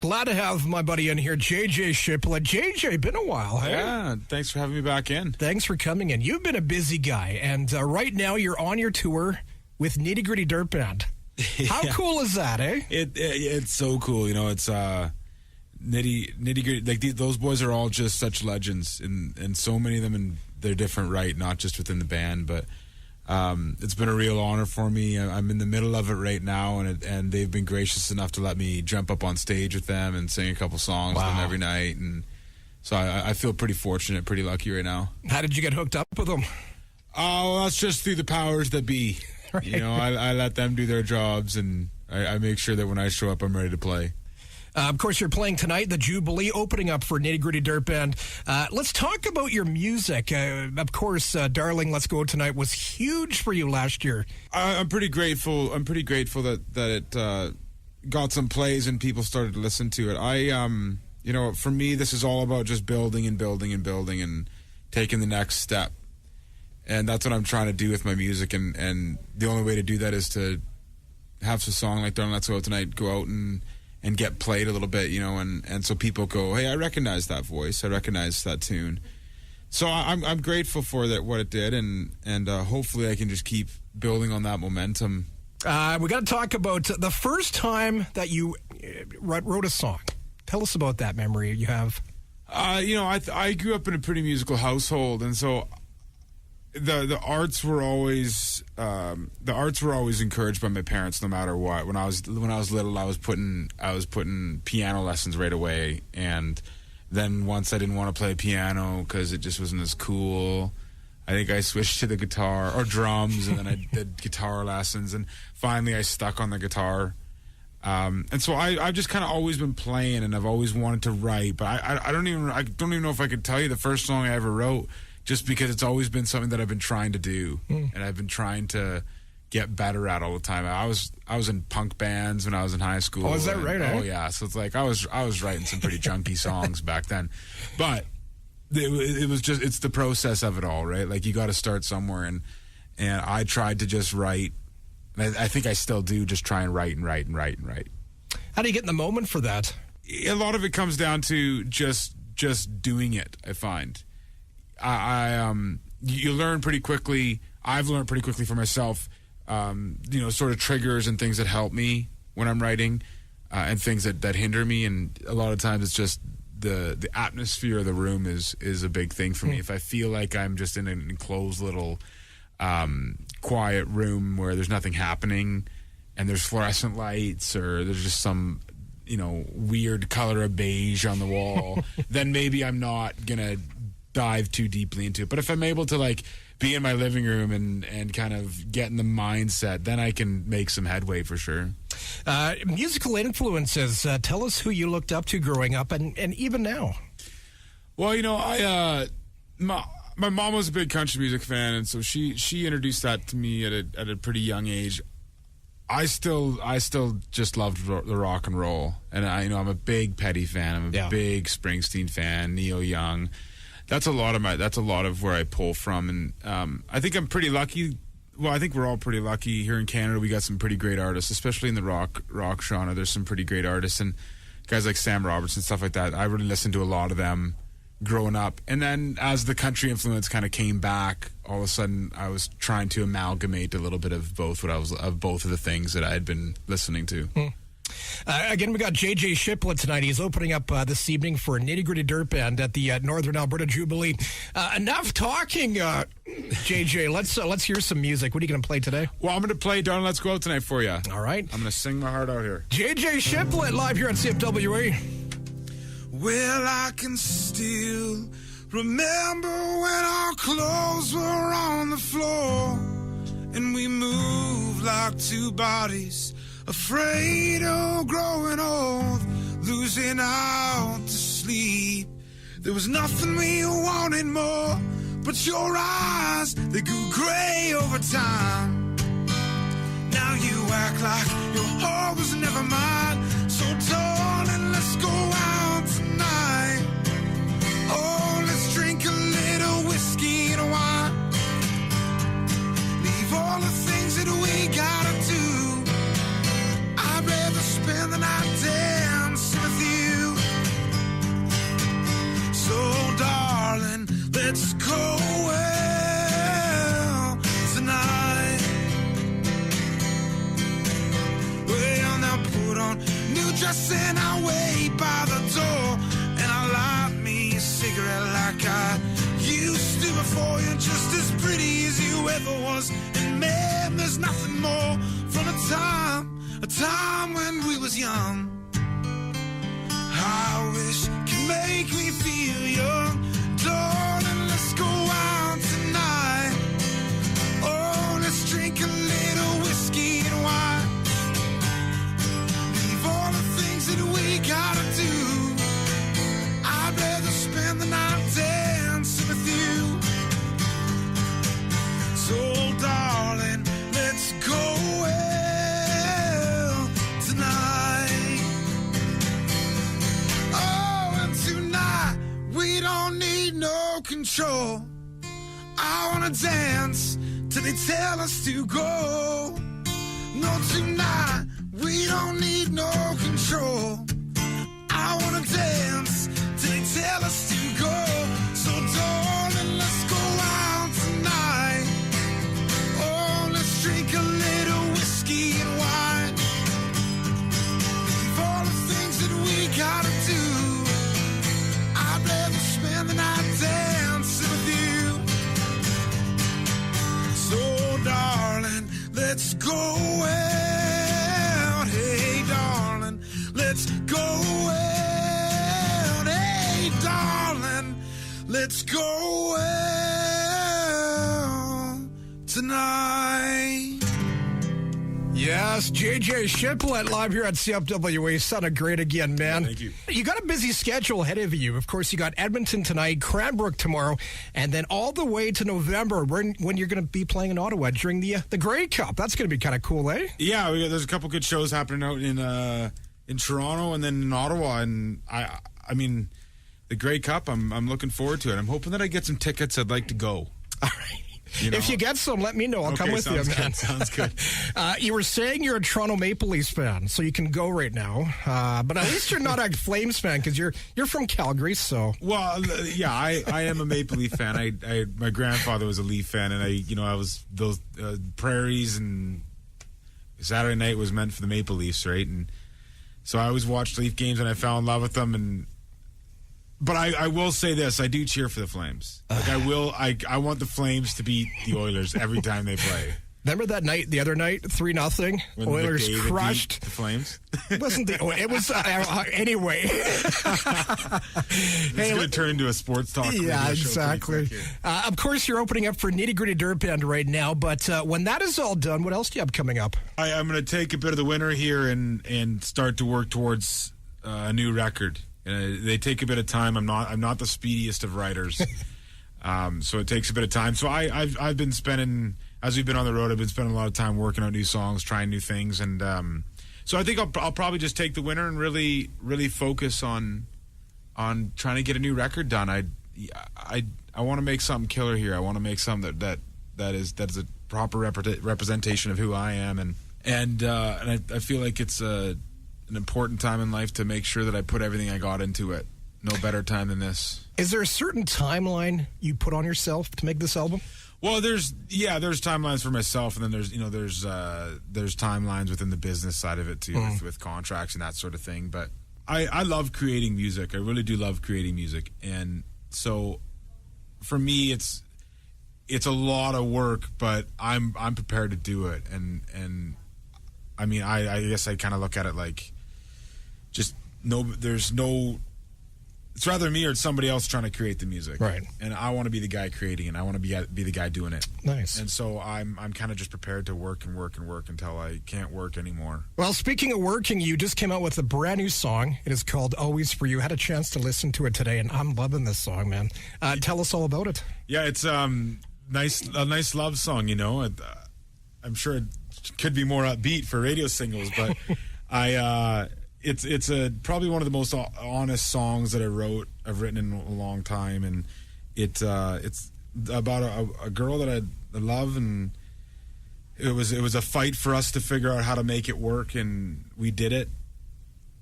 Glad to have my buddy in here, JJ Shiplett. JJ, been a while, hey? Yeah, thanks for having me back in. Thanks for coming in. You've been a busy guy, and right now you're on your tour with Nitty Gritty Dirt Band. How cool is that, eh? It's so cool. You know, it's Nitty Gritty. Like those boys are all just such legends, and so many of them in their different right, not just within the band, but it's been a real honor for me. I'm in the middle of it right now, and they've been gracious enough to let me jump up on stage with them and sing a couple songs with them every night. And so I feel pretty fortunate, pretty lucky right now. How did you get hooked up with them? Oh, that's just through the powers that be. Right. You know, I let them do their jobs, and I make sure that when I show up, I'm ready to play. Of course, you're playing tonight, the Jubilee, opening up for Nitty Gritty Dirt Band. Let's talk about your music. Of course, Darling, Let's Go Tonight was huge for you last year. I'm pretty grateful. I'm pretty grateful that it got some plays and people started to listen to it. You know, for me, this is all about just building and building and building and taking the next step. And that's what I'm trying to do with my music. And the only way to do that is to have a song like Darling, Let's Go Tonight go out and get played a little bit, you know, and so people go, hey, I recognize that voice, I recognize that tune. So I'm grateful for that, what it did, and hopefully I can just keep building on that momentum. We got to talk about the first time that you wrote a song. Tell us about that memory you have. You know, I grew up in a pretty musical household, and so the arts were always encouraged by my parents, no matter what. When I was little, I was putting piano lessons right away, and then once I didn't want to play piano because it just wasn't as cool, I think I switched to the guitar or drums, and then I did guitar lessons, and finally I stuck on the guitar. And so I've just kind of always been playing, and I've always wanted to write, but I don't even know if I could tell you the first song I ever wrote. Just because it's always been something that I've been trying to do, and I've been trying to get better at all the time. I was in punk bands when I was in high school. Oh, is that right? Oh, yeah. So it's like I was writing some pretty junky songs back then, but it was just, it's the process of it all, right? Like you got to start somewhere, and I tried to just write. And I think I still do, just try and write and write and write and write. How do you get in the moment for that? A lot of it comes down to just doing it, I find. You learn pretty quickly. I've learned pretty quickly for myself, you know, sort of triggers and things that help me when I'm writing, and things that hinder me. And a lot of times it's just the atmosphere of the room is a big thing for me. If I feel like I'm just in an enclosed little quiet room where there's nothing happening, and there's fluorescent lights, or there's just some, you know, weird color of beige on the wall, then maybe I'm not gonna dive too deeply into it. But if I'm able to like be in my living room and kind of get in the mindset, then I can make some headway for sure. Musical influences. Tell us who you looked up to growing up and even now. Well, you know, my mom was a big country music fan, and so she introduced that to me at a pretty young age. I still just loved the rock and roll, and I'm a big Petty fan. I'm a big Springsteen fan, Neil Young. That's a lot of where I pull from, and I think I'm pretty lucky. Well, I think we're all pretty lucky here in Canada. We got some pretty great artists, especially in the rock genre. There's some pretty great artists, and guys like Sam Roberts and stuff like that. I really listened to a lot of them growing up, and then as the country influence kind of came back, all of a sudden I was trying to amalgamate a little bit of both of the things that I had been listening to. Again, we got JJ Shiplett tonight. He's opening up this evening for Nitty Gritty Dirt Band at the Northern Alberta Jubilee. Enough talking, JJ. Let's hear some music. What are you going to play today? Well, I'm going to play Darling, Let's Go Out tonight for you. All right. I'm going to sing my heart out here. JJ Shiplett live here on CFWE. Well, I can still remember when our clothes were on the floor, and we moved like two bodies, afraid of growing old, losing out to sleep. There was nothing we wanted more, but your eyes, they grew gray over time. Now you act like your heart was never mine. So darling, let's go out tonight. Oh, let's drink a little whiskey and wine. Leave all the things that we gotta do. I'd rather spend the night dancing with you. then I wait by the door and I light me a cigarette like I used to before. You're just as pretty as you ever was, and man, there's nothing more from a time when we was young. I wish could make me feel young. Darling, let's go out tonight. Oh, let's drink a little whiskey and wine. Leave all the things that we gotta do. I'd rather spend the night dancing with you. So, darling, let's go out tonight. Oh, and tonight we don't need no control. I wanna dance till they tell us to go. No, tonight we don't need no control. I wanna dance till they tell us to go. So darling, let's go out tonight. Oh, let's drink a little whiskey and wine. Leave all the things that we gotta do. I'd rather spend the night dancing with you. So darling, let's go out. Hey darling, let's go out. Hey darling, let's go out tonight. Yes, JJ Shiplett live here at CFWE. Sounded great again, man. Thank you. You got a busy schedule ahead of you. Of course, you got Edmonton tonight, Cranbrook tomorrow, and then all the way to November when you're going to be playing in Ottawa during the Grey Cup. That's going to be kind of cool, eh? Yeah, there's a couple good shows happening out in Toronto and then in Ottawa, and I mean, the Grey Cup. I'm looking forward to it. I'm hoping that I get some tickets. I'd like to go. All right. You know? If you get some, let me know. I'll come with you, man. Sounds good. You were saying you're a Toronto Maple Leafs fan, so you can go right now. But at least you're not a Flames fan because you're from Calgary. So Well, yeah, I am a Maple Leaf fan. My grandfather was a Leaf fan, and I was those prairies, and Saturday night was meant for the Maple Leafs, right? And so I always watched Leaf games, and I fell in love with them. But I will say this: I do cheer for the Flames. Like I want the Flames to beat the Oilers every time they play. Remember that night, the other night, 3-0, Oilers McDavid crushed beat the Flames. It wasn't the. It was anyway. It's going to turn into a sports talk. Yeah, exactly. Of course, you're opening up for Nitty Gritty Dirt Band right now. But when that is all done, what else do you have coming up? I'm going to take a bit of the winter here and start to work towards a new record. They take a bit of time. I'm not the speediest of writers, so it takes a bit of time. So I've been spending, as we've been on the road, I've been spending a lot of time working on new songs, trying new things, and so I think I'll probably just take the winter and really focus on trying to get a new record done. I want to make something killer here. I want to make something that is a proper representation of who I am, and I feel like it's an important time in life to make sure that I put everything I got into it. No better time than this. Is there a certain timeline you put on yourself to make this album? Well, there's timelines for myself, and then there's timelines within the business side of it too, with contracts and that sort of thing. But I love creating music. I really do love creating music, and so for me, it's a lot of work, but I'm prepared to do it. And I mean, I guess I kind of look at it like, it's rather me or it's somebody else trying to create the music. Right. And I want to be the guy creating it. I want to be the guy doing it. Nice. And so I'm kind of just prepared to work until I can't work anymore. Well, speaking of working, you just came out with a brand new song. It is called Always For You. I had a chance to listen to it today, and I'm loving this song, man. Tell us all about it. Yeah, it's a nice love song, you know. I'm sure it could be more upbeat for radio singles, but it's probably one of the most honest songs that I've written in a long time, and it's about a girl that I love, and it was a fight for us to figure out how to make it work, and we did it,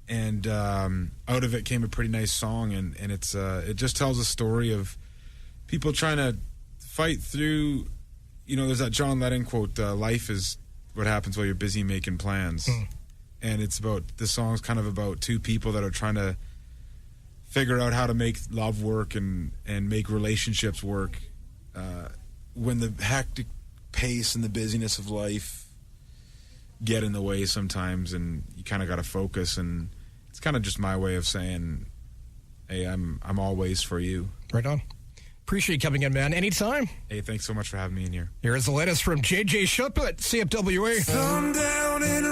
and out of it came a pretty nice song, and it just tells a story of people trying to fight through. You know, there's that John Lennon quote, life is what happens while you're busy making plans. and the song's kind of about two people that are trying to figure out how to make love work and make relationships work when the hectic pace and the busyness of life get in the way sometimes, and you kind of got to focus. And it's kind of just my way of saying, hey, I'm always for you. Right on. Appreciate you coming in, man. Anytime. Hey, thanks so much for having me in here. Here's the latest from JJ Shiplett, CFWE. Sundown in a